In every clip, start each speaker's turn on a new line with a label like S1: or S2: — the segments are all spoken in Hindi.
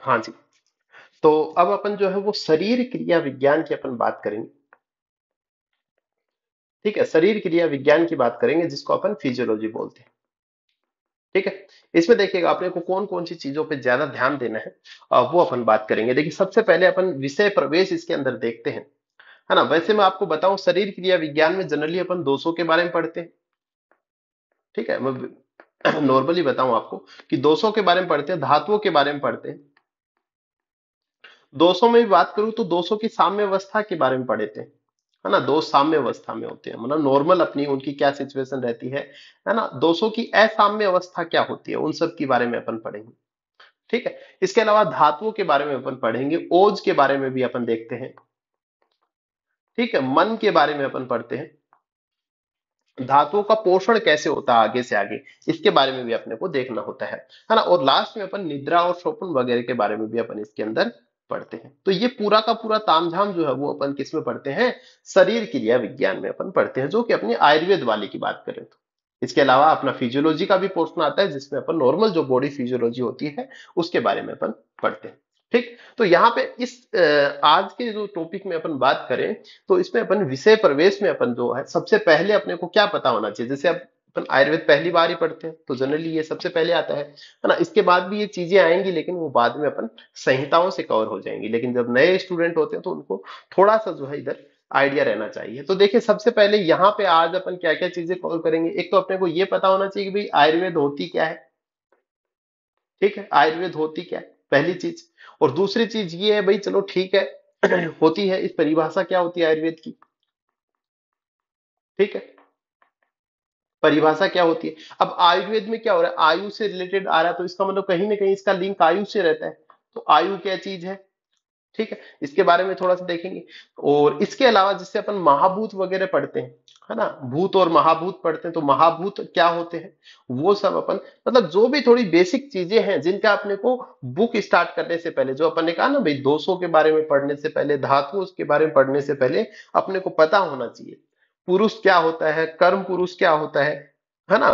S1: हाँ जी। तो अब अपन जो है वो शरीर क्रिया विज्ञान की अपन बात करेंगे। ठीक है, शरीर क्रिया विज्ञान की बात करेंगे जिसको अपन फिजियोलॉजी बोलते हैं। ठीक है, इसमें देखिएगा अपने को कौन कौन सी चीजों पे ज्यादा ध्यान देना है, वो अपन बात करेंगे। देखिए सबसे पहले अपन विषय प्रवेश इसके अंदर देखते हैं, है ना। वैसे मैं आपको बताऊं, शरीर क्रिया विज्ञान में जनरली अपन दोषों के बारे में पढ़ते हैं। ठीक है, मैं नॉर्मली बताऊं आपको कि दोषों के बारे में पढ़ते हैं, धातुओं के बारे में पढ़ते हैं। दोषों में भी बात करूं तो दोषों की साम्य अवस्था के बारे में पढ़े थे, है ना। दोष साम्य अवस्था में होते हैं, मतलब नॉर्मल अपनी उनकी क्या सिचुएशन रहती है ना। दोषों की असाम्य अवस्था क्या होती है, उन सब के बारे में अपन पढ़ेंगे। ठीक है, इसके अलावा धातुओं के बारे में अपन पढ़ेंगे, ओज के बारे में भी अपन देखते हैं। ठीक है, मन के बारे में अपन पढ़ते हैं, धातुओं का पोषण कैसे होता है आगे से आगे, इसके बारे में भी अपने को देखना होता है ना। और लास्ट में अपन निद्रा और स्वप्न वगैरह के बारे में भी अपन इसके अंदर पढ़ते हैं। तो ये पूरा का पूरा तामझाम जो है वो अपन किस में पढ़ते हैं, शरीर क्रिया विज्ञान में अपन पढ़ते हैं, जो कि अपनी आयुर्वेद वाले की बात करें तो। इसके अलावा अपना फिजियोलॉजी का भी पोर्शन आता है जिसमें अपन नॉर्मल जो बॉडी फिजियोलॉजी होती है उसके बारे में अपन पढ़ते हैं। ठीक, तो यहाँ पे इस आज के जो टॉपिक में अपन बात करें तो इसमें अपन विषय प्रवेश में अपन जो है सबसे पहले अपने को क्या पता होना चाहिए। जैसे अब अपन आयुर्वेद पहली बार ही पढ़ते हैं तो जनरली ये सबसे पहले आता है ना। इसके बाद भी ये चीजें आएंगी लेकिन वो बाद में अपन संहिताओं से कवर हो जाएंगी, लेकिन जब नए स्टूडेंट होते हैं तो उनको थोड़ा सा जो है इधर आइडिया रहना चाहिए। तो देखिए सबसे पहले यहाँ पे आज अपन क्या क्या चीजें कवर करेंगे। एक तो अपने को ये पता होना चाहिए कि भाई आयुर्वेद होती क्या है। ठीक है, आयुर्वेद होती क्या है पहली चीज। और दूसरी चीज ये है भाई, चलो ठीक है होती है, इस परिभाषा क्या होती है आयुर्वेद की। ठीक है, परिभाषा क्या होती है। अब आयुर्वेद में क्या हो रहा है, आयु से रिलेटेड आ रहा है तो इसका मतलब कहीं ना कहीं इसका लिंक आयु से रहता है। तो आयु क्या चीज है, ठीक है, इसके बारे में थोड़ा सा देखेंगे। और इसके अलावा जिससे अपन महाभूत वगैरह पढ़ते हैं, है ना, भूत और महाभूत पढ़ते हैं, तो महाभूत क्या होते हैं वो सब अपन, मतलब जो भी थोड़ी बेसिक चीजें हैं जिनका अपने को बुक स्टार्ट करने से पहले, जो अपन ने कहा ना भाई दोषों के बारे में पढ़ने से पहले, धातुओं के बारे में पढ़ने से पहले अपने को पता होना चाहिए पुरुष क्या होता है, कर्म पुरुष क्या होता है ना।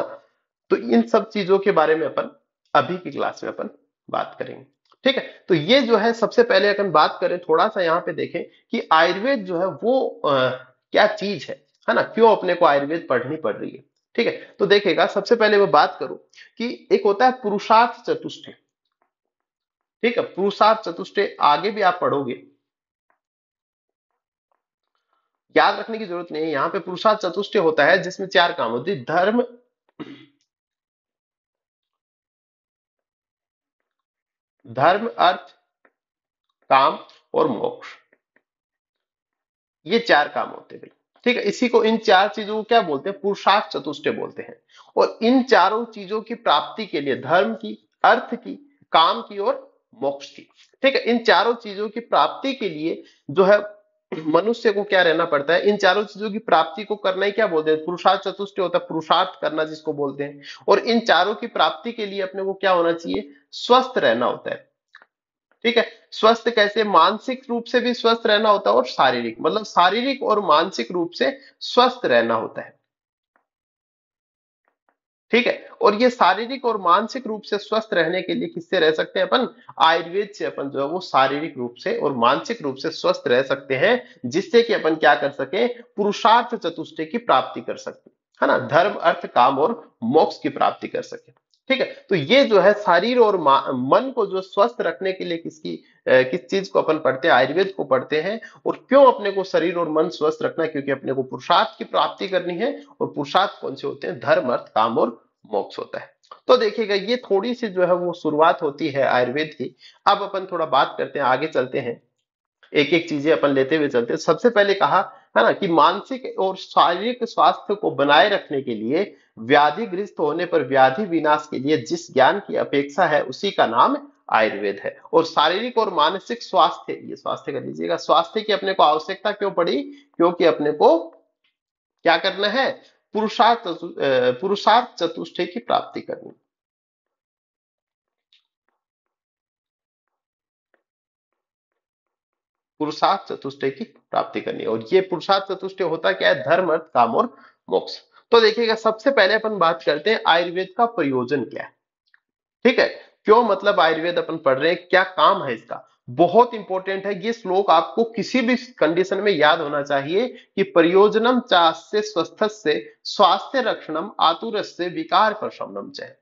S1: तो इन सब चीजों के बारे में अपन अभी की क्लास में अपन बात करेंगे। ठीक है, तो ये जो है सबसे पहले अपन बात करें, थोड़ा सा यहाँ पे देखें कि आयुर्वेद जो है वो क्या चीज है ना, क्यों अपने को आयुर्वेद पढ़नी पड़ रही है। ठीक है, तो देखिएगा सबसे पहले मैं बात करूं कि एक होता है पुरुषार्थ चतुष्टय। ठीक है, पुरुषार्थ चतुष्टय आगे भी आप पढ़ोगे, याद रखने की जरूरत नहीं है। यहाँ पे पुरुषार्थ चतुष्टय होता है जिसमें चार काम होते हैं, धर्म, धर्म अर्थ काम और मोक्ष, ये चार काम होते हैं भाई। ठीक है, इसी को, इन चार चीजों को क्या बोलते हैं, पुरुषार्थ चतुष्टय बोलते हैं। और इन चारों चीजों की प्राप्ति के लिए, धर्म की, अर्थ की, काम की और मोक्ष की, ठीक है, इन चारों चीजों की प्राप्ति के लिए जो है मनुष्य को क्या रहना पड़ता है, इन चारों चीजों की प्राप्ति को करना ही क्या बोलते हैं, पुरुषार्थ चतुष्टय होता है, पुरुषार्थ करना जिसको बोलते हैं। और इन चारों की प्राप्ति के लिए अपने को क्या होना चाहिए, स्वस्थ रहना होता है। ठीक है, स्वस्थ कैसे, मानसिक रूप से भी स्वस्थ रहना होता है और शारीरिक, मतलब शारीरिक और मानसिक रूप से स्वस्थ रहना होता है। ठीक है, और ये शारीरिक और मानसिक रूप से स्वस्थ रहने के लिए किससे रह सकते हैं अपन, आयुर्वेद से अपन जो है वो शारीरिक रूप से और मानसिक रूप से स्वस्थ रह सकते हैं, जिससे कि अपन क्या कर सके, पुरुषार्थ चतुष्टय की प्राप्ति कर सकते, है ना, धर्म अर्थ काम और मोक्ष की प्राप्ति कर सके। ठीक है, तो ये जो है शरीर और मन को जो स्वस्थ रखने के लिए किस चीज को अपन पढ़ते हैं, आयुर्वेद को पढ़ते हैं। और क्यों अपने को शरीर और मन स्वस्थ रखना है, क्योंकि अपने को पुरुषार्थ की प्राप्ति करनी है। और पुरुषार्थ कौन से होते हैं, धर्म अर्थ काम और मोक्ष होता है। तो देखिएगा ये थोड़ी सी जो है वो शुरुआत होती है आयुर्वेद की। अब अपन थोड़ा बात करते हैं, आगे चलते हैं, एक एक चीजें अपन लेते हुए चलते हैं। सबसे पहले कहा है ना कि मानसिक और शारीरिक स्वास्थ्य को बनाए रखने के लिए, व्याधिग्रस्त होने पर व्याधि विनाश के लिए जिस ज्ञान की अपेक्षा है उसी का नाम आयुर्वेद है। और शारीरिक और मानसिक स्वास्थ्य, ये स्वास्थ्य कर लीजिएगा, स्वास्थ्य की अपने को आवश्यकता क्यों पड़ी, क्योंकि अपने को क्या करना है, पुरुषार्थ चतुष्टय की प्राप्ति करनी। पुरुषार्थ चतुष्टय की प्राप्ति करनी है। और ये पुरुषार्थ चतुष्टय होता क्या है, धर्म अर्थ काम और मोक्ष। तो देखिएगा सबसे पहले अपन बात करते हैं आयुर्वेद का प्रयोजन क्या है। ठीक है, क्यों मतलब आयुर्वेद अपन पढ़ रहे हैं, क्या काम है इसका, बहुत इंपॉर्टेंट है ये श्लोक। आपको किसी भी कंडीशन में याद होना चाहिए कि प्रयोजनम चास्य स्वस्थस्य स्वास्थ्य रक्षणम आतुरस्य विकार प्रशमनम च।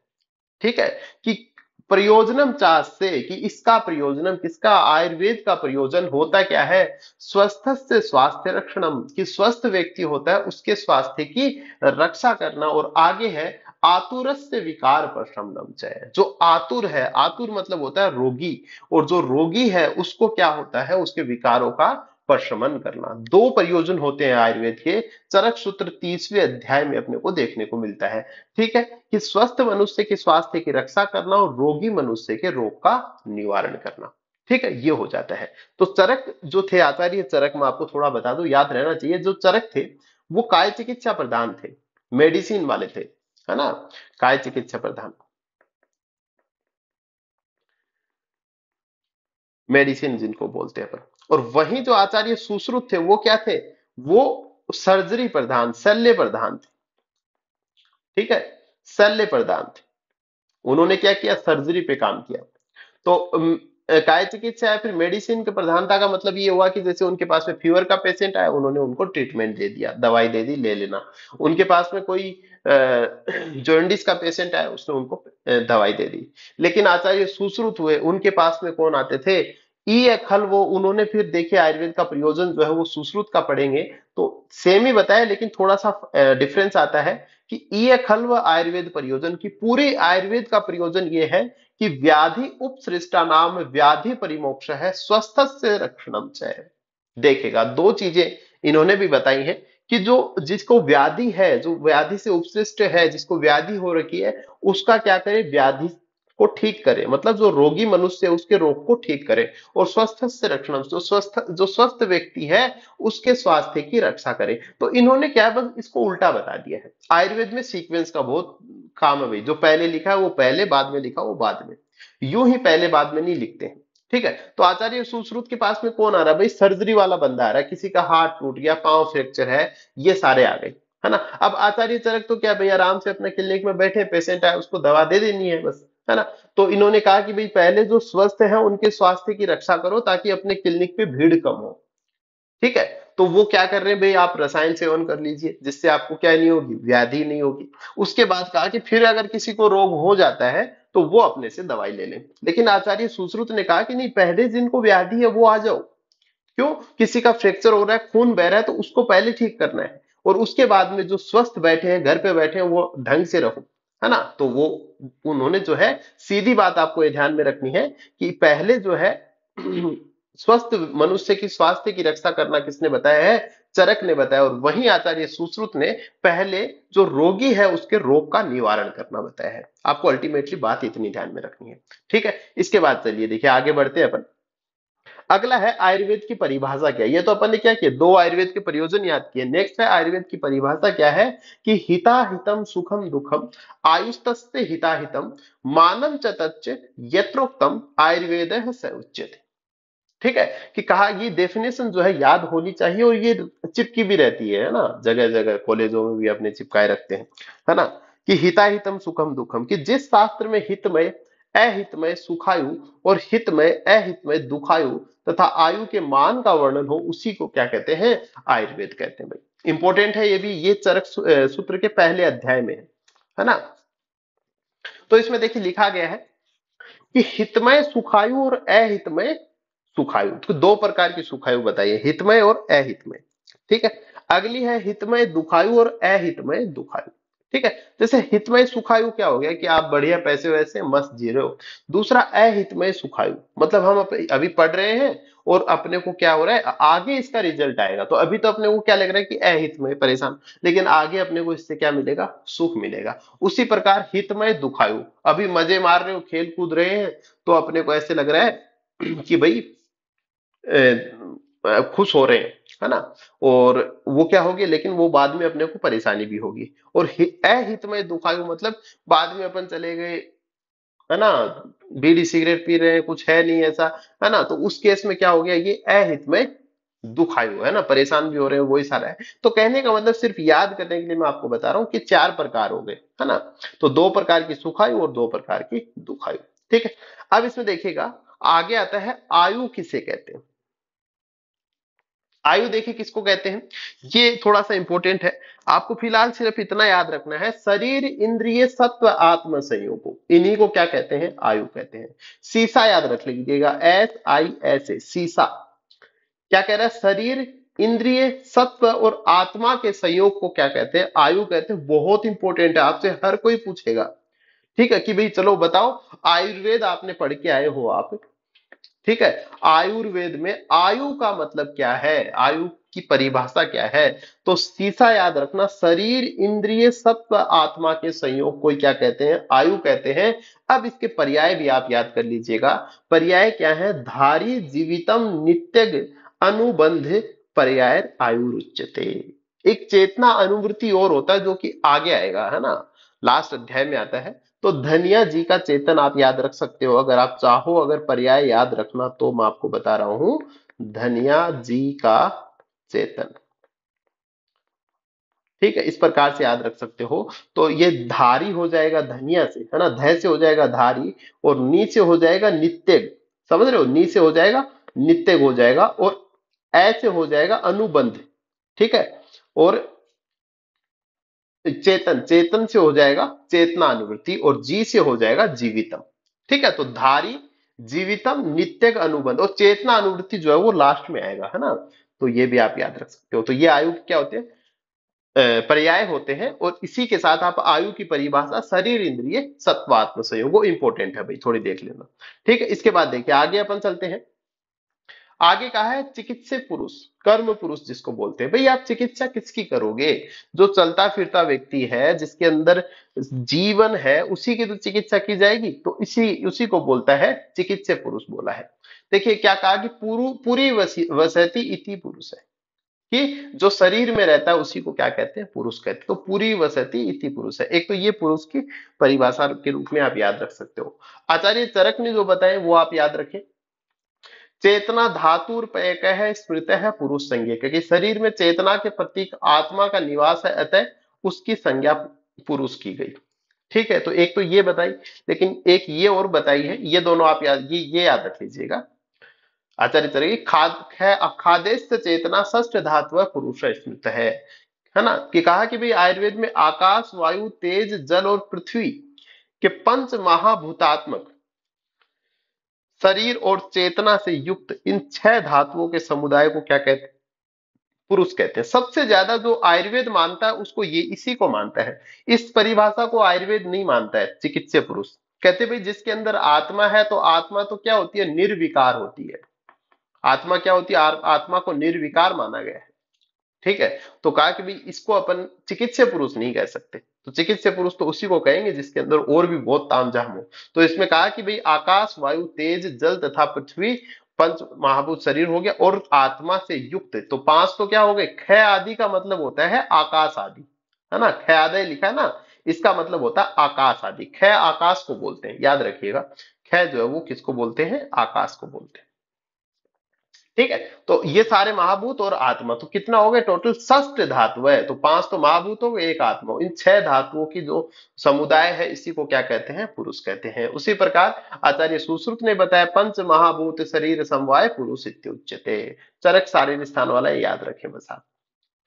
S1: ठीक है, कि प्रयोजनम चास्य, कि इसका प्रयोजनम, किसका, आयुर्वेद का प्रयोजन होता क्या है, स्वस्थ से स्वास्थ्य रक्षणम, कि स्वस्थ व्यक्ति होता है उसके स्वास्थ्य की रक्षा करना, और आगे है आतुरस्य विकार प्रशमनम च। जो आतुर है, आतुर मतलब होता है रोगी, और जो रोगी है उसको क्या होता है, उसके विकारों का प्रशमन करना। दो प्रयोजन होते हैं आयुर्वेद के, चरक सूत्र 30वें अध्याय में अपने को देखने को मिलता है। ठीक है, कि स्वस्थ मनुष्य के स्वास्थ्य की रक्षा करना और रोगी मनुष्य के रोग का निवारण करना। ठीक है, ये हो जाता है। तो चरक जो थे, आचार्य चरक, मैं आपको थोड़ा बता दूं, याद रहना चाहिए, जो चरक थे वो काय चिकित्सा प्रधान थे, मेडिसिन वाले थे, है ना, काय चिकित्सा प्रधान, मेडिसिन जिनको बोलते हैं अपन। और वहीं जो आचार्य सुश्रुत थे वो क्या थे, वो सर्जरी प्रधान, शल्य प्रधान थे। ठीक है, शल्य प्रधान थे। उन्होंने क्या किया, सर्जरी पे काम किया। तो काय चिकित्सा या फिर मेडिसिन की प्रधानता का मतलब ये हुआ कि जैसे उनके पास में फीवर का पेशेंट आया, उन्होंने उनको ट्रीटमेंट दे दिया, दवाई दे दी, ले लेना। उनके पास में कोई जॉन्डिस का पेशेंट आया, उसने उनको दवाई दे दी। लेकिन आचार्य सुश्रुत हुए, उनके पास में कौन आते थे, ई या खल, वो उन्होंने फिर देखिए आयुर्वेद का प्रयोजन जो है वो सुश्रुत का पढ़ेंगे तो सेम ही बताया, लेकिन थोड़ा सा डिफरेंस आता है कि ई या खल व आयुर्वेद प्रयोजन की, पूरे आयुर्वेद का प्रयोजन ये है कि व्याधि उपसृष्टा नाम व्याधि परिमोक्ष है स्वस्थ से रक्षणम च। देखेगा दो चीजें इन्होंने भी बताई हैं कि जो जिसको व्याधि है, जो व्याधि से उपसृष्ट है, जिसको व्याधि हो रखी है, उसका क्या करे, व्याधि को ठीक करे, मतलब जो रोगी मनुष्य है उसके रोग को ठीक करे, और स्वस्थ से रक्षण, जो स्वस्थ व्यक्ति है उसके स्वास्थ्य की रक्षा करे। तो इन्होंने क्या, बस इसको उल्टा बता दिया है। आयुर्वेद में सीक्वेंस का बहुत काम है भाई, जो पहले लिखा है वो पहले, बाद में लिखा वो बाद में, यूं ही पहले बाद में नहीं लिखते हैं। ठीक है, तो आचार्य सुश्रुत के पास में कौन आ रहा है भाई, सर्जरी वाला बंदा आ रहा है, किसी का हाथ टूट गया, पांव फ्रैक्चर है, ये सारे आ गए, है ना। अब आचार्य चरक तो क्या भाई, आराम से अपने क्लिनिक में बैठे, पेशेंट आए उसको दवा दे देनी है बस, है ना। तो इन्होंने कहा कि भाई पहले जो स्वस्थ है उनके स्वास्थ्य की रक्षा करो ताकि अपने क्लिनिक पे भीड़ कम हो। ठीक है, तो वो क्या कर रहे हैं भाई, आप रसायन सेवन कर लीजिए जिससे आपको क्या नहीं होगी, व्याधि नहीं होगी। उसके बाद कहा कि फिर अगर किसी को रोग हो जाता है तो वो अपने से दवाई ले लें। लेकिन आचार्य सुश्रुत ने कहा कि नहीं, पहले जिनको व्याधि है वो आ जाओ। क्यों, किसी का फ्रैक्चर हो रहा है, खून बह रहा है, तो उसको पहले ठीक करना है, और उसके बाद में जो स्वस्थ बैठे हैं, घर पे बैठे हैं, वो ढंग से रहो, है ना। तो वो उन्होंने जो है, सीधी बात आपको ये ध्यान में रखनी है कि पहले जो है स्वस्थ मनुष्य की स्वास्थ्य की रक्षा करना किसने बताया है, चरक ने बताया, और वहीं आचार्य सुश्रुत ने पहले जो रोगी है उसके रोग का निवारण करना बताया है। आपको अल्टीमेटली बात इतनी ध्यान में रखनी है। ठीक है, इसके बाद चलिए देखिए आगे बढ़ते हैं अपन। अगला है आयुर्वेद की परिभाषा क्या है। ये तो अपन ने क्या किया, दो आयुर्वेद के प्रयोजन याद किए। नेक्स्ट है आयुर्वेद की परिभाषा क्या है, कि हिता हितम सुखम दुखम आयुस्तस्ते हिता हितम मानम च तच्च यत्रोक्तम आयुर्वेद स उच्यते। ठीक है, कि कहा ये डेफिनेशन जो है याद होनी चाहिए, और ये चिपकी भी रहती है ना, जगह जगह कॉलेजों में भी अपने चिपकाए रखते हैं, है ना। कि हिता हितम सुखम दुखम, कि जिस शास्त्र में हितमय अहितमय सुखायु और हितमय अहितमय दुखायु तथा आयु के मान का वर्णन हो, उसी को क्या कहते हैं, आयुर्वेद कहते हैं भाई। इंपॉर्टेंट है ये भी, ये चरक सूत्र के पहले अध्याय में है ना। तो इसमें देखिए लिखा गया है कि हितमय सुखायु और अहितमय सुखायु, तो दो प्रकार की सुखायु बताइए, हितमय और अहितमय। ठीक है, अगली है हितमय दुखायु और अहितमय दुखायु। ठीक है, जैसे हितमय सुखायु क्या हो गया, कि आप बढ़िया पैसे वैसे मस्त जी रहे हो। दूसरा अहितमय सुखायु, मतलब हम अभी पढ़ रहे हैं और अपने को क्या हो रहा है, आगे इसका रिजल्ट आएगा, तो अभी तो अपने को क्या लग रहा है कि अहितमय परेशान, लेकिन आगे अपने को इससे क्या मिलेगा, सुख मिलेगा। उसी प्रकार हितमय दुखायु, अभी मजे मार रहे हो, खेल कूद रहे हैं, तो अपने को ऐसे लग रहा है कि भाई खुश हो रहे हैं, है ना। और वो क्या होगी, लेकिन वो बाद में अपने को परेशानी भी होगी। और अहितमय दुखायु मतलब बाद में अपन चले गए, है ना, बीड़ी सिगरेट पी रहे हैं, कुछ है नहीं ऐसा, है ना, तो उस केस में क्या हो गया, ये अहितमय दुखायु है ना, परेशान भी हो रहे हैं, वही सारा है। तो कहने का मतलब सिर्फ याद करने के लिए मैं आपको बता रहा हूं कि चार प्रकार हो गए, है ना। तो दो प्रकार की सुखायु और दो प्रकार की दुखायु। ठीक है। अब इसमें देखिएगा, आगे आता है आयु किसे कहते हैं। आयु देखिए किसको कहते हैं, ये थोड़ा सा इंपॉर्टेंट है। आपको फिलहाल सिर्फ इतना याद रखना है, शरीर इंद्रिय सत्व आत्म संयोग, इन्हीं को क्या कहते हैं, आयु कहते हैं। सीसा याद रख लीजिएगा, SISA, सीसा। क्या कह रहा है, शरीर इंद्रिय सत्व और आत्मा के संयोग को क्या कहते हैं, आयु कहते हैं। बहुत इंपॉर्टेंट है, आपसे हर कोई पूछेगा। ठीक है, कि भाई चलो बताओ, आयुर्वेद आपने पढ़ के आए हो आप, ठीक है। आयुर्वेद में आयु का मतलब क्या है, आयु की परिभाषा क्या है, तो सीसा याद रखना, शरीर इंद्रिय सत्व आत्मा के संयोग को क्या कहते हैं, आयु कहते हैं। अब इसके पर्याय भी आप याद कर लीजिएगा। पर्याय क्या है, धारी जीवितम नित्यग अनुबंध पर्याय आयुरुच्यते। एक चेतना अनुवृत्ति और होता है जो कि आगे आएगा, है ना, लास्ट अध्याय में आता है। तो धनिया जी का चेतन आप याद रख सकते हो, अगर आप चाहो, अगर पर्याय याद रखना तो मैं आपको बता रहा हूं, धनिया जी का चेतन। ठीक है, इस प्रकार से याद रख सकते हो। तो ये धारी हो जाएगा धनिया से, है ना, ध से हो जाएगा धारी, और नी से हो जाएगा नित्यग, समझ रहे हो, नी से हो जाएगा नित्यग हो जाएगा, और ऐ से हो जाएगा अनुबंध। ठीक है, और चेतन, चेतन से हो जाएगा चेतना अनुवृत्ति, और जी से हो जाएगा जीवितम। ठीक है, तो धारी जीवितम नित्यक अनुबंध, और चेतना अनुवृत्ति जो है वो लास्ट में आएगा, है ना। तो ये भी आप याद रख सकते हो। तो ये आयु क्या होते हैं, पर्याय होते हैं। और इसी के साथ आप आयु की परिभाषा शरीर इंद्रिय सत्वात्म संयोग, वो इंपॉर्टेंट है भाई, थोड़ी देख लेना। ठीक है, इसके बाद देखिए आगे अपन चलते हैं। आगे कहा है चिकित्सक पुरुष, कर्म पुरुष जिसको बोलते हैं। भाई आप चिकित्सा किसकी करोगे, जो चलता फिरता व्यक्ति है, जिसके अंदर जीवन है, उसी की तो चिकित्सा की जाएगी। तो इसी उसी को बोलता है चिकित्सक पुरुष बोला है। देखिए क्या कहा कि पूरी वसति इति पुरुष है, कि जो शरीर में रहता है उसी को क्या कहते हैं, पुरुष कहते हैं। तो पूरी वसति इति पुरुष है। एक तो ये पुरुष की परिभाषा के रूप में आप याद रख सकते हो। आचार्य चरक ने जो बताए वो आप याद रखें। चेतना धातुर्पयक है, स्मृत है पुरुष संज्ञा, क्योंकि शरीर में चेतना के प्रतीक आत्मा का निवास है, अतः उसकी संज्ञा पुरुष की गई। ठीक है, तो एक तो ये बताई, लेकिन एक ये और बताई है, ये दोनों आप ये याद रख लीजिएगा। आचार्य चरित्र खाद है, अखादेश चेतना षष्ठ धातु पुरुष स्मृत है ना, कि कहा कि भाई आयुर्वेद में आकाश वायु तेज जल और पृथ्वी के पंच महाभूतात्मक शरीर और चेतना से युक्त इन छह धातुओं के समुदाय को क्या कहते हैं, पुरुष कहते हैं। सबसे ज्यादा जो आयुर्वेद मानता है उसको ये इसी को मानता है। इस परिभाषा को आयुर्वेद नहीं मानता है। चिकित्सीय पुरुष कहते भाई जिसके अंदर आत्मा है, तो आत्मा तो क्या होती है, निर्विकार होती है। आत्मा क्या होती है, आत्मा को निर्विकार माना गया है। ठीक है, तो कहा कि भाई इसको अपन चिकित्सीय पुरुष नहीं कह सकते। तो चिकित्सीय पुरुष तो उसी को कहेंगे जिसके अंदर और भी बहुत तामझाम हो। तो इसमें कहा कि भाई आकाश वायु तेज जल तथा पृथ्वी पंच महाभूत शरीर हो गया, और आत्मा से युक्त। तो पांच तो क्या हो गए, ख आदि का मतलब होता है आकाश आदि, है ना, ख आदि लिखा है ना, इसका मतलब होता है आकाश आदि। ख आकाश को बोलते हैं, याद रखिएगा। ख जो है वो किसको बोलते हैं, आकाश को बोलते हैं। ठीक है, तो ये सारे महाभूत और आत्मा, तो कितना हो गया टोटल, षष्ठ धातु है। तो पांच तो महाभूत हो गए, एक आत्मा हो। इन छह धातुओं की जो समुदाय है इसी को क्या कहते हैं, पुरुष कहते हैं। उसी प्रकार आचार्य सुश्रुत ने बताया पंच महाभूत शरीर समवाय पुरुष इत्युच्यते। चरक शारीर स्थान वाला याद रखें बस आप।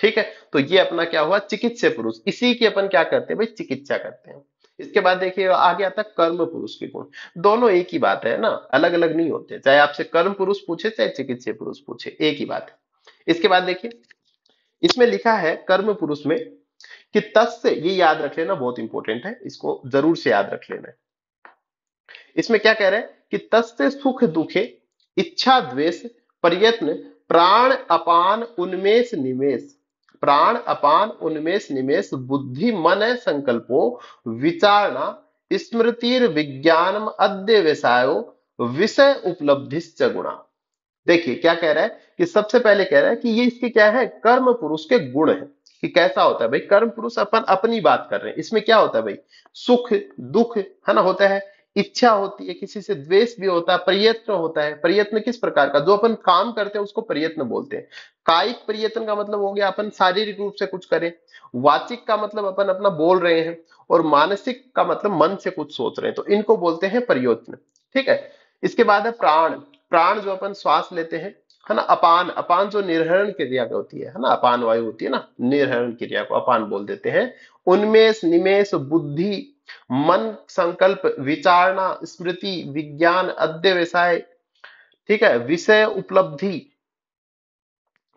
S1: ठीक है, तो ये अपना क्या हुआ, चिकित्सीय पुरुष, इसी की अपन क्या करते हैं भाई, चिकित्सा करते हैं। इसके बाद देखिए आगे आता है कर्म पुरुष के गुण। दोनों एक ही बात है ना, अलग अलग नहीं होते। चाहे आपसे कर्म पुरुष पूछे चाहे चिकित्सीय पुरुष पूछे, एक ही बात है। इसके बाद देखिए इसमें लिखा है कर्म पुरुष में कि तस्य, ये याद रख लेना, बहुत इंपॉर्टेंट है, इसको जरूर से याद रख लेना है। इसमें क्या कह रहे हैं कि तस्य सुख दुखे इच्छा द्वेष प्रयत्न प्राण अपान उन्मेष निमेष, प्राण अपान उन्मेष निमेष बुद्धि मन संकल्पो विचारणा स्मृतिर विज्ञानम अद्य व्यवसायो विषय उपलब्धिश्च गुणा। देखिए क्या कह रहा है कि सबसे पहले कह रहा है कि ये इसके क्या है, कर्म पुरुष के गुण है। कि कैसा होता है भाई कर्म पुरुष, अपन अपनी बात कर रहे हैं। इसमें क्या होता है भाई, सुख दुख, है ना, होता है, इच्छा होती है, किसी से द्वेष भी होता है, प्रयत्न होता है। प्रयत्न किस प्रकार का, जो अपन काम करते हैं उसको प्रयत्न बोलते हैं। कायिक प्रयत्न का मतलब हो गया अपन शारीरिक रूप से कुछ करें। वाचिक का मतलब अपन अपना बोल रहे हैं, और मानसिक का मतलब मन से कुछ सोच रहे हैं, तो इनको बोलते हैं प्रयत्न। ठीक है। इसके बाद है प्राण। प्राण जो अपन श्वास लेते हैं, है ना। अपान, अपान जो निर्हरण क्रिया की होती है ना, अपान वायु होती है ना, निर्हरण क्रिया को अपान बोल देते हैं। उन्मेष, निमेष, बुद्धि, मन, संकल्प, विचारणा, स्मृति, विज्ञान, अध्यवसाय, ठीक है, विषय, उपलब्धि,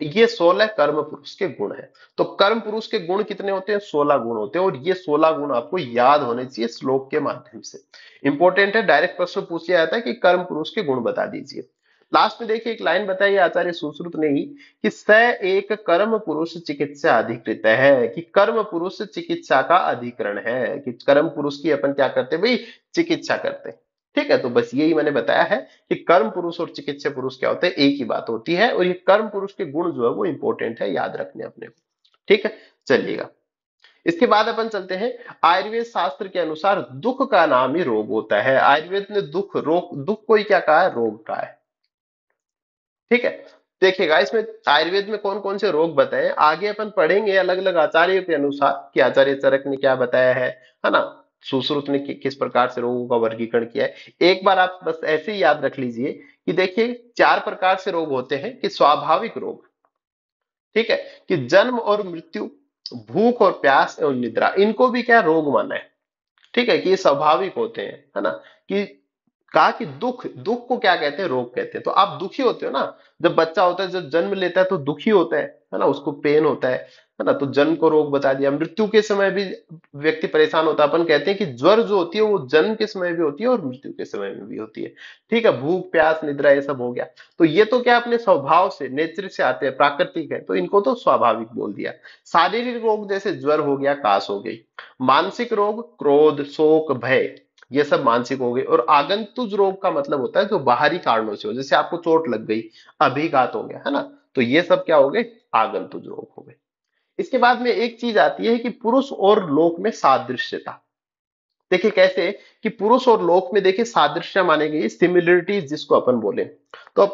S1: ये 16 कर्म पुरुष के गुण हैं। तो कर्म पुरुष के गुण कितने होते हैं? 16 गुण होते हैं, और ये 16 गुण आपको याद होने चाहिए श्लोक के माध्यम से। इंपॉर्टेंट है, डायरेक्ट प्रश्न पूछ लिया जाता है कि कर्म पुरुष के गुण बता दीजिए। लास्ट में देखिए एक लाइन बताई आचार्य सुश्रुत ने ही कि स एक कर्म पुरुष चिकित्सा अधिकृत है, कि कर्म पुरुष चिकित्सा का अधिकरण है, कि कर्म पुरुष की अपन क्या करते हैं भाई? चिकित्सा करते हैं। ठीक है, तो बस यही मैंने बताया है कि कर्म पुरुष और चिकित्सा पुरुष क्या होते हैं, एक ही बात होती है, और ये कर्म पुरुष के गुण जो है वो इंपॉर्टेंट है, याद रखने अपने को। ठीक है, चलिएगा। इसके बाद अपन चलते हैं, आयुर्वेद शास्त्र के अनुसार दुख का नाम ही रोग होता है। आयुर्वेद ने दुख, रोग, दुख को ही क्या कहा है? रोग कहा है। ठीक है, देखिएगा इसमें आयुर्वेद में कौन कौन से रोग बताए, आगे अपन पढ़ेंगे अलग अलग आचार्यों के अनुसार कि आचार्य चरक ने क्या बताया है ना, सुश्रुत ने किस प्रकार से रोगों का वर्गीकरण किया है। एक बार आप बस ऐसे ही याद रख लीजिए कि देखिए 4 प्रकार से रोग होते हैं, कि स्वाभाविक रोग, ठीक है, कि जन्म और मृत्यु, भूख और प्यास एवं निद्रा, इनको भी क्या रोग माना है। ठीक है, कि ये स्वाभाविक होते हैं, है ना। कि कहा कि दुख, दुख को क्या कहते हैं? रोग कहते हैं। तो आप दुखी होते हो ना, जब बच्चा होता है, जब जन्म लेता है तो दुखी होता है ना, उसको पेन होता है ना, तो जन्म को रोग बता दिया। मृत्यु के समय भी व्यक्ति परेशान होता है, अपन कहते हैं कि ज्वर जो होती है वो जन्म के समय भी होती है और मृत्यु के समय में भी होती है। ठीक है, भूख प्यास निद्रा ये सब हो गया, तो ये तो क्या अपने स्वभाव से, नेचर से आते हैं, प्राकृतिक है, तो इनको तो स्वाभाविक बोल दिया। शारीरिक रोग जैसे ज्वर हो गया, काश हो गई। मानसिक रोग, क्रोध, शोक, भय, ये सब मानसिक हो गए। और आगंतुक रोग का मतलब होता है जो बाहरी कारणों से हो, जैसे आपको चोट लग गई, अभिघात हो गया, है ना, तो ये सब क्या हो गए? आगंतुक रोग हो गए। इसके बाद में एक चीज आती है कि पुरुष और लोक में सादृश्यता। देखिए कैसे, कि पुरुष और लोक में देखिए सादृश्य माने गई, सिमिलरिटीज जिसको अपन बोले। तो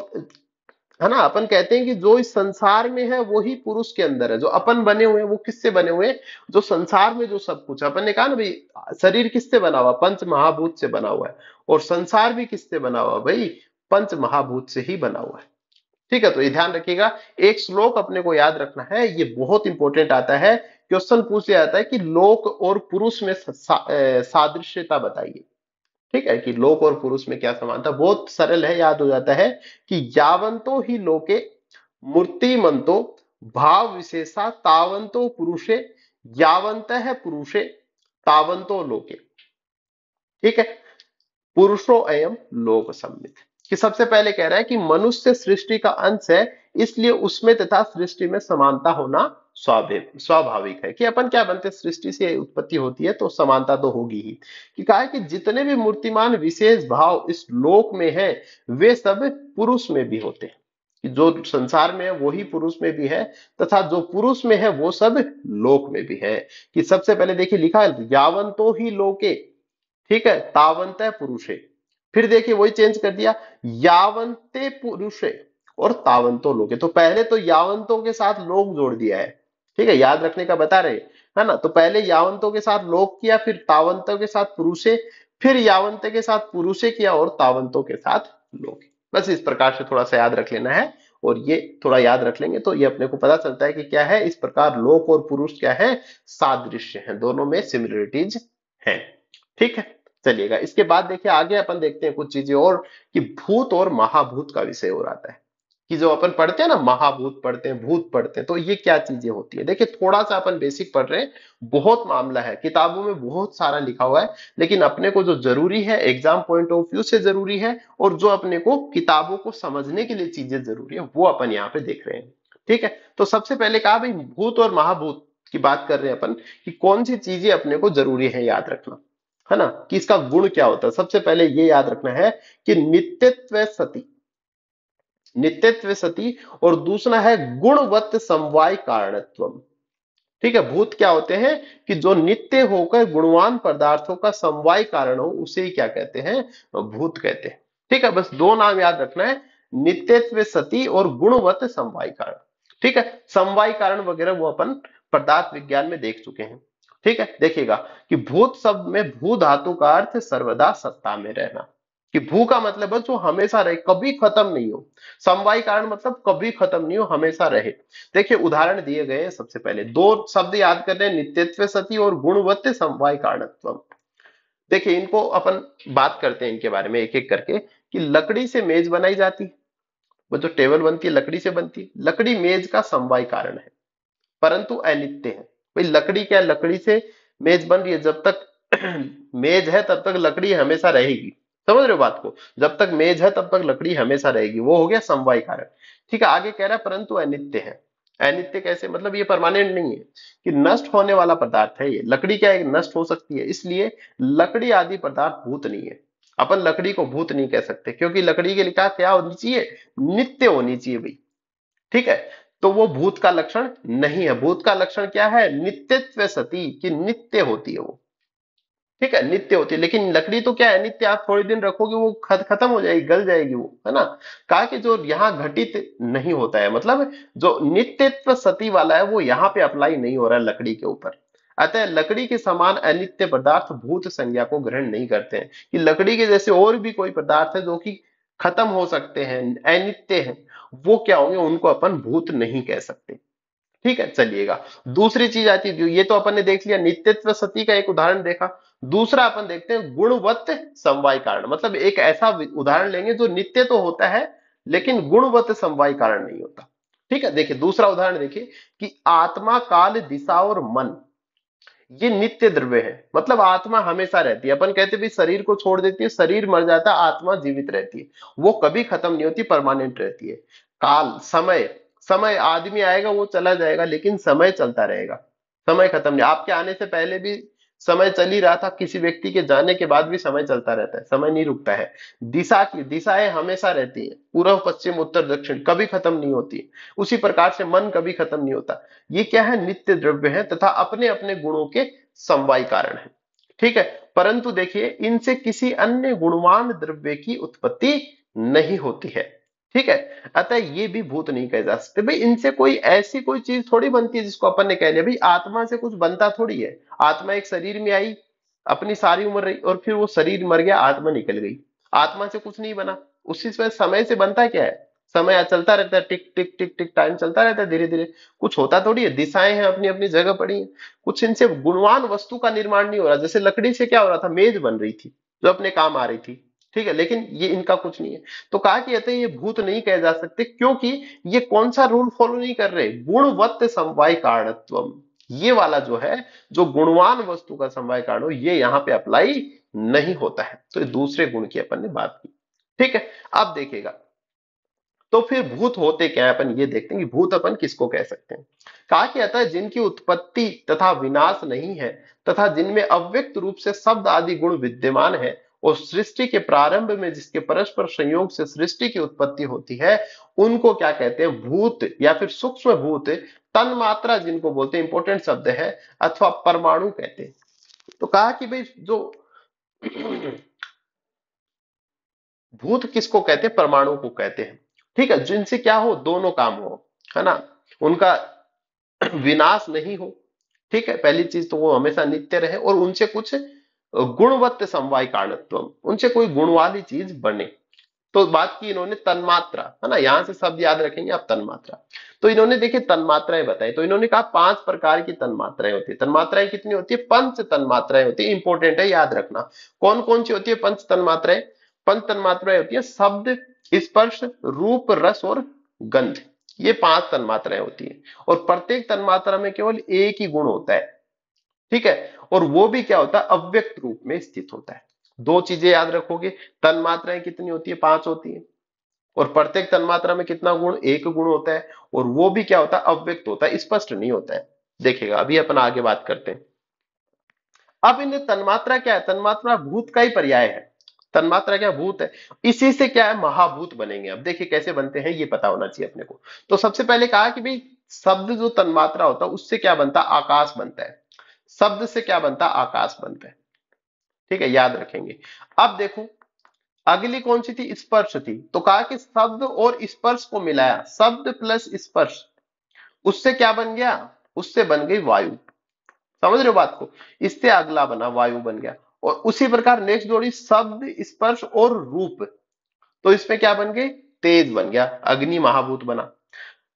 S1: है ना, अपन कहते हैं कि जो इस संसार में है वही पुरुष के अंदर है। जो अपन बने हुए हैं वो किससे बने हुए हैं? जो संसार में जो सब कुछ है, अपन ने कहा ना भाई, शरीर किससे बना हुआ? पंच महाभूत से बना हुआ है। और संसार भी किससे बना हुआ भाई? पंच महाभूत से ही बना हुआ है। ठीक है, तो ये ध्यान रखिएगा। एक श्लोक अपने को याद रखना है, ये बहुत इंपॉर्टेंट आता है, क्वेश्चन पूछ लिया जाता है कि लोक और पुरुष में सादृश्यता बताइए। ठीक है, कि लोक और पुरुष में क्या समानता, बहुत सरल है, याद हो जाता है कि यावंतो ही लोके मूर्तिमंतो भाव विशेषा तावंतो पुरुषे, यावंत है पुरुषे तावंतो लोके। ठीक है, पुरुषो एवं लोक सम्मित, कि सबसे पहले कह रहा है कि मनुष्य सृष्टि का अंश है, इसलिए उसमें तथा सृष्टि में समानता होना स्वाभाविक स्वाभाविक है। कि अपन क्या बनते, सृष्टि से उत्पत्ति होती है तो समानता तो होगी ही। कि कहा है कि जितने भी मूर्तिमान विशेष भाव इस लोक में है वे सब पुरुष में भी होते हैं। कि जो संसार में है वही पुरुष में भी है, तथा जो पुरुष में है वो सब लोक में भी है। कि सबसे पहले देखिए लिखा है यावंतो ही लोके, ठीक है, तावंत पुरुषे। फिर देखिए वही चेंज कर दिया, यावंते पुरुषे और तावंतो लोगे। तो पहले तो यावंतों के साथ लोग जोड़ दिया है। ठीक है, याद रखने का बता रहे, है ना। तो पहले यावंतों के साथ लोग किया, फिर तावंतों के साथ पुरुषे, फिर यावंत के साथ पुरुषे किया, और तावंतों के साथ लोग। बस इस प्रकार से थोड़ा सा याद रख लेना है, और ये थोड़ा याद रख लेंगे तो ये अपने को पता चलता है कि क्या है, इस प्रकार लोक और पुरुष क्या है? सादृश्य है, दोनों में सिमिलरिटीज है। ठीक है, चलिएगा। इसके बाद देखिए आगे अपन देखते हैं कुछ चीजें और, कि भूत और महाभूत का विषय और आता है। कि जो अपन पढ़ते हैं ना, महाभूत पढ़ते हैं, भूत पढ़ते हैं, तो ये क्या चीजें होती है। देखिए थोड़ा सा अपन बेसिक पढ़ रहे हैं, बहुत मामला है, किताबों में बहुत सारा लिखा हुआ है, लेकिन अपने को जो जरूरी है एग्जाम पॉइंट ऑफ व्यू से जरूरी है, और जो अपने को किताबों को समझने के लिए चीजें जरूरी है, वो अपन यहाँ पे देख रहे हैं। ठीक है, तो सबसे पहले कहा भाई भूत और महाभूत की बात कर रहे हैं अपन, कि कौन सी चीजें अपने को जरूरी है याद रखना, है ना, कि इसका गुण क्या होता है। सबसे पहले ये याद रखना है कि नित्यत्व सती, नित्यत्व सती, और दूसरा है गुणवत समवाय कारणत्व। ठीक है, भूत क्या होते हैं? कि जो नित्य होकर गुणवान पदार्थों का समवाय कारण हो, उसे ही क्या कहते हैं? भूत कहते हैं। ठीक है, बस दो नाम याद रखना है, नित्यत्व सती और गुणवत समवाय कारण। ठीक है, समवाय कारण वगैरह वो अपन पदार्थ विज्ञान में देख चुके हैं। ठीक है, देखिएगा कि भूत शब्द में भू धातु का अर्थ सर्वदा सत्ता में रहना। कि भू का मतलब है जो हमेशा रहे, कभी खत्म नहीं हो। समवाय कारण मतलब कभी खत्म नहीं हो, हमेशा रहे। देखिए उदाहरण दिए गए हैं, सबसे पहले दो शब्द याद कर रहे हैं, नित्यत्व सती और गुणवत्त समवाय कारणत्व। देखिए इनको अपन बात करते हैं इनके बारे में एक एक करके, कि लकड़ी से मेज बनाई जाती है, वो जो टेबल बनती है लकड़ी से बनती है, लकड़ी मेज का समवाय कारण है परंतु अनित्य है। भाई लकड़ी क्या है, लकड़ी से मेज बन रही है, जब तक मेज है तब तक लकड़ी हमेशा रहेगी। समझ रहे हो बात को, जब तक मेज है तब तक लकड़ी हमेशा रहेगी, वो हो गया समवाय कारक। ठीक है, आगे कह रहा है परंतु अनित्य है। अनित्य कैसे, मतलब ये परमानेंट नहीं है, कि नष्ट होने वाला पदार्थ है ये। लकड़ी क्या है, नष्ट हो सकती है, इसलिए लकड़ी आदि पदार्थ भूत नहीं है। अपन लकड़ी को भूत नहीं कह सकते, क्योंकि लकड़ी के लिए क्या होनी चाहिए, नित्य होनी चाहिए भाई। ठीक है, तो वो भूत का लक्षण नहीं है। भूत का लक्षण क्या है, नित्यत्व सती, कि नित्य होती है वो। ठीक है, नित्य होती है, लेकिन लकड़ी तो क्या है, नित्य, आप थोड़े दिन रखोगे वो खत्म हो जाएगी, गल जाएगी वो, है ना। कहा कि जो यहाँ घटित नहीं होता है, मतलब जो नित्यत्व सती वाला है वो यहाँ पे अप्लाई नहीं हो रहा है लकड़ी के ऊपर। अतः लकड़ी के समान अनित्य पदार्थ भूत संज्ञा को ग्रहण नहीं करते हैं, कि लकड़ी के जैसे और भी कोई पदार्थ है जो कि खत्म हो सकते हैं, अनित्य हैं, वो क्या होंगे, उनको अपन भूत नहीं कह सकते। ठीक है, चलिएगा। दूसरी चीज आती है, ये तो अपन ने देख लिया, नित्यत्व सती का एक उदाहरण देखा। दूसरा अपन देखते हैं गुणवत्त समवाय कारण, मतलब एक ऐसा उदाहरण लेंगे जो नित्य तो होता है लेकिन गुणवत्त समवाय कारण नहीं होता। ठीक है, देखिए दूसरा उदाहरण देखिए, कि आत्मा काल दिशा और मन ये नित्य द्रव्य है, मतलब आत्मा हमेशा रहती है। अपन कहते हैं भाई शरीर को छोड़ देती है, शरीर मर जाता है, आत्मा जीवित रहती है, वो कभी खत्म नहीं होती, परमानेंट रहती है। काल समय, समय आदमी आएगा वो चला जाएगा, लेकिन समय चलता रहेगा, समय खत्म नहीं। आपके आने से पहले भी समय चल ही रहा था, किसी व्यक्ति के जाने के बाद भी समय चलता रहता है, समय नहीं रुकता है। दिशा की दिशाएं हमेशा रहती है, पूर्व पश्चिम उत्तर दक्षिण कभी खत्म नहीं होती। उसी प्रकार से मन कभी खत्म नहीं होता। ये क्या है, नित्य द्रव्य है तथा अपने अपने गुणों के समवाय कारण है। ठीक है, परंतु देखिए इनसे किसी अन्य गुणवान द्रव्य की उत्पत्ति नहीं होती है। ठीक है, अतः ये भी भूत नहीं कहे जा सकते। भाई इनसे कोई ऐसी कोई चीज थोड़ी बनती है जिसको अपन ने कह लिया, भाई आत्मा से कुछ बनता थोड़ी है। आत्मा एक शरीर में आई, अपनी सारी उम्र रही, और फिर वो शरीर मर गया, आत्मा निकल गई। आत्मा से कुछ नहीं बना। उसी से समय से बनता क्या है, समय चलता रहता है, टिक टिक टिक टिक, टाइम चलता रहता है धीरे धीरे, कुछ होता थोड़ी है। दिशाएं हैं अपनी अपनी जगह पड़ी हैं, कुछ इनसे गुणवान वस्तु का निर्माण नहीं हो रहा। जैसे लकड़ी से क्या हो रहा था, मेज बन रही थी जो अपने काम आ रही थी। ठीक है, लेकिन ये इनका कुछ नहीं है। तो कहा कि अतः ये भूत नहीं कहे जा सकते, क्योंकि ये कौन सा रूल फॉलो नहीं कर रहे, गुणवत्त समवाय कारणत्वम। ये वाला जो है, जो गुणवान वस्तु का समवाय कारण हो, ये यहाँ पे अप्लाई नहीं होता है। तो ये दूसरे गुण की अपन ने बात की। ठीक है, अब देखिएगा, तो फिर भूत होते क्या है, अपन ये देखते हैं कि भूत अपन किसको कह सकते हैं। कहा कि अतः जिनकी उत्पत्ति तथा विनाश नहीं है, तथा जिनमें अव्यक्त रूप से शब्द आदि गुण विद्यमान है, और सृष्टि के प्रारंभ में जिसके परस्पर संयोग से सृष्टि की उत्पत्ति होती है, उनको क्या कहते हैं, भूत, या फिर सूक्ष्म भूत, तन्मात्रा जिनको बोलते हैं, इंपॉर्टेंट शब्द है, अथवा परमाणु कहते हैं। तो कहा कि भाई जो भूत किसको कहते हैं, परमाणु को कहते हैं। ठीक है, जिनसे क्या हो, दोनों काम हो, है ना, उनका विनाश नहीं हो। ठीक है, पहली चीज तो वो हमेशा नित्य रहे, और उनसे कुछ गुणवत्त समवाय कारणत्व, उनसे कोई गुण वाली चीज बने। तो बात की इन्होंने तन्मात्रा, है ना, यहां से शब्द याद रखेंगे आप, तन्मात्रा। तो इन्होंने देखिए तन्मात्राएं बताई, तो इन्होंने कहा 5 प्रकार की तन्मात्राएं होती है। तन्मात्राएं कितनी होती है, पंच तन्मात्राएं होती है, इंपॉर्टेंट है याद रखना। कौन कौन सी होती है पंच तन्मात्राएं, पंच तन्मात्राएं होती है शब्द, स्पर्श, रूप, रस और गंध। ये 5 तन्मात्राएं होती है, और प्रत्येक तन्मात्रा में केवल एक ही गुण होता है। ठीक है, और वो भी क्या होता है, अव्यक्त रूप में स्थित होता है। दो चीजें याद रखोगे, तन्मात्राएं कितनी होती है, 5 होती है, और प्रत्येक तन्मात्रा में कितना गुण, एक गुण होता है, और वो भी क्या होता है, अव्यक्त होता है, स्पष्ट नहीं होता है। देखिएगा अभी अपन आगे बात करते हैं। अब इन तन्मात्रा क्या है, तन्मात्रा भूत का ही पर्याय है। तन्मात्रा क्या, भूत है। इसी से क्या है, महाभूत बनेंगे। अब देखिए कैसे बनते हैं, ये पता होना चाहिए अपने को। तो सबसे पहले कहा कि भाई शब्द जो तन्मात्रा होता है उससे क्या बनता है, आकाश बनता है। शब्द से क्या बनता है, आकाश बनता है। ठीक है, याद रखेंगे। अब देखो अगली कौन सी थी, स्पर्श थी। तो कहा कि शब्द और स्पर्श को मिलाया, शब्द प्लस स्पर्श, उससे क्या बन गया, उससे बन गई वायु। समझ रहे हो बात को, इससे अगला बना वायु बन गया। और उसी प्रकार नेक्स्ट जोड़ी शब्द, स्पर्श और रूप, तो इसमें क्या बन गए, तेज बन गया, अग्नि महाभूत बना।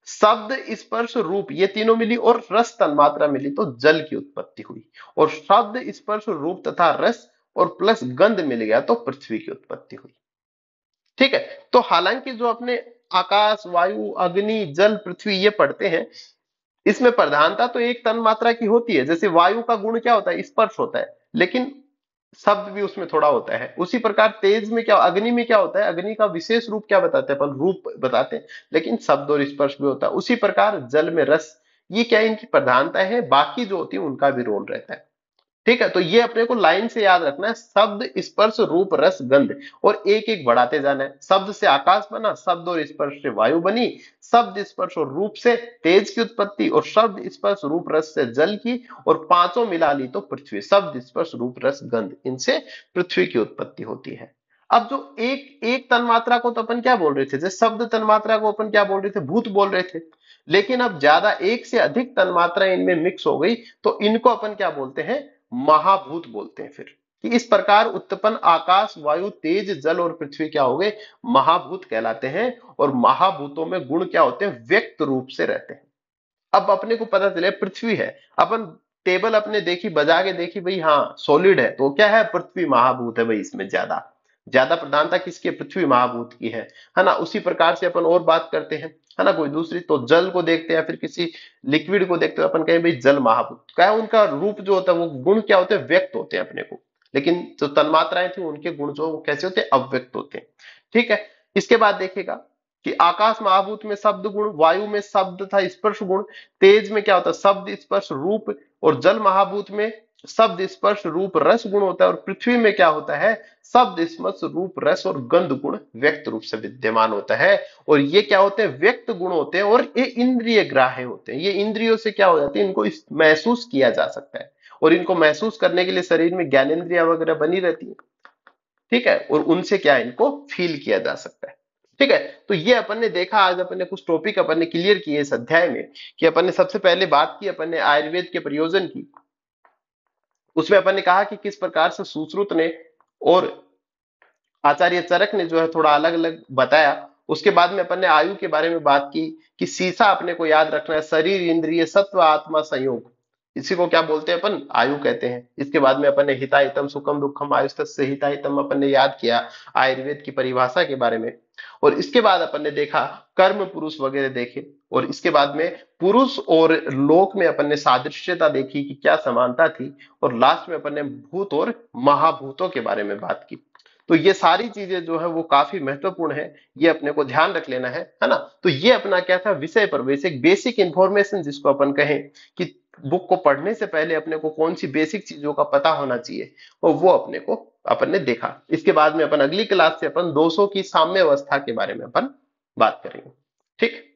S1: शब्द, स्पर्श, रूप ये तीनों मिली और रस तन्मात्रा मिली तो जल की उत्पत्ति हुई। और शब्द, स्पर्श, रूप तथा रस और प्लस गंध मिल गया तो पृथ्वी की उत्पत्ति हुई। ठीक है। तो हालांकि जो अपने आकाश, वायु, अग्नि, जल, पृथ्वी ये पढ़ते हैं, इसमें प्रधानता तो एक तन मात्रा की होती है। जैसे वायु का गुण क्या होता है, स्पर्श होता है, लेकिन शब्द भी उसमें थोड़ा होता है। उसी प्रकार तेज में क्या, अग्नि में क्या होता है, अग्नि का विशेष रूप क्या बताते हैं अपन, रूप बताते हैं, लेकिन शब्द और स्पर्श भी होता है। उसी प्रकार जल में रस, ये क्या इनकी प्रधानता है, बाकी जो होती है उनका भी रोल रहता है। ठीक है। तो ये अपने को लाइन से याद रखना है, शब्द, स्पर्श, रूप, रस, गंध, और एक एक बढ़ाते जाना है। शब्द से आकाश बना, शब्द और स्पर्श से वायु बनी, शब्द, स्पर्श और रूप से तेज की उत्पत्ति, और शब्द, स्पर्श, रूप, रस से जल की, और पांचों मिला ली तो पृथ्वी, शब्द, स्पर्श, रूप, रस, गंध, इनसे पृथ्वी की उत्पत्ति होती है। अब जो एक एक तन्मात्रा को तो अपन क्या बोल रहे थे, जैसे शब्द तन्मात्रा को अपन क्या बोल रहे थे, भूत बोल रहे थे। लेकिन अब ज्यादा, एक से अधिक तन्मात्रा इनमें मिक्स हो गई तो इनको अपन क्या बोलते हैं, महाभूत बोलते हैं। फिर कि इस प्रकार उत्पन्न आकाश, वायु, तेज, जल और पृथ्वी क्या हो गए, महाभूत कहलाते हैं। और महाभूतों में गुण क्या होते हैं, व्यक्त रूप से रहते हैं। अब अपने को पता चले पृथ्वी है, अपन टेबल अपने देखी, बजा के देखी, भाई हाँ सॉलिड है, तो क्या है, पृथ्वी महाभूत है भाई। इसमें ज्यादा ज्यादा प्रधानता किसकी है, पृथ्वी महाभूत की है ना। उसी प्रकार से अपन और बात करते हैं, है ना, कोई दूसरी, तो जल को देखते हैं, फिर किसी लिक्विड को देखते हैं, अपन कहें भाई जल महाभूत। क्या है, उनका रूप जो होता है, वो गुण क्या होते हैं, व्यक्त होते हैं अपने को। लेकिन जो तन्मात्राएं थी उनके गुण जो वो कैसे होते हैं, अव्यक्त होते हैं। ठीक है। इसके बाद देखिएगा कि आकाश महाभूत में शब्द गुण, वायु में शब्द था स्पर्श गुण, तेज में क्या होता है, शब्द, स्पर्श, रूप, और जल महाभूत में शब्द, स्पर्श, रूप, रस गुण होता है। और पृथ्वी में क्या होता है, शब्द, स्पर्श, रूप, रस और गंध गुण व्यक्त रूप से विद्यमान होता है। और ये क्या होते हैं, व्यक्त गुण होते हैं, और ये इंद्रिय ग्राह्य होते हैं। ये इंद्रियों से क्या हो जाते हैं, इनको महसूस किया जा सकता है, और इनको महसूस करने के लिए शरीर में ज्ञानेंद्रिया वगैरह बनी रहती है। ठीक है। और उनसे क्या है, इनको फील किया जा सकता है। ठीक है। तो ये अपन ने देखा, आज अपन ने कुछ टॉपिक अपन ने क्लियर किए इस अध्याय में, कि अपन ने सबसे पहले बात की अपन ने आयुर्वेद के प्रयोजन की। उसमें अपन ने कहा कि किस प्रकार से सुश्रुत ने और आचार्य चरक ने जो है थोड़ा अलग अलग बताया। उसके बाद में अपन ने आयु के बारे में बात की कि शीशा अपने को याद रखना है, शरीर, इंद्रिय, सत्व, आत्मा, संयोग, इसी को क्या बोलते हैं अपन, आयु कहते हैं। इसके बाद में अपन ने हिताहितम सुखम दुखम आयुस्तस्य हिताहितम अपन ने याद किया आयुर्वेद की परिभाषा के बारे में। और इसके बाद अपन ने देखा कर्म पुरुष वगैरह देखे। और इसके बाद में पुरुष और लोक में अपन ने सादृश्यता देखी कि क्या समानता थी। और लास्ट में अपन ने भूत और महाभूतों के बारे में बात की। तो ये सारी चीजें जो है वो काफी महत्वपूर्ण है, ये अपने को ध्यान रख लेना है ना। तो ये अपना क्या था, विषय प्रवेश, एक बेसिक इंफॉर्मेशन जिसको अपन कहें कि बुक को पढ़ने से पहले अपने को कौन सी बेसिक चीजों का पता होना चाहिए, और वो अपने को अपन ने देखा। इसके बाद में अपन अगली क्लास से अपन दोषों की साम्य अवस्था के बारे में अपन बात करेंगे। ठीक।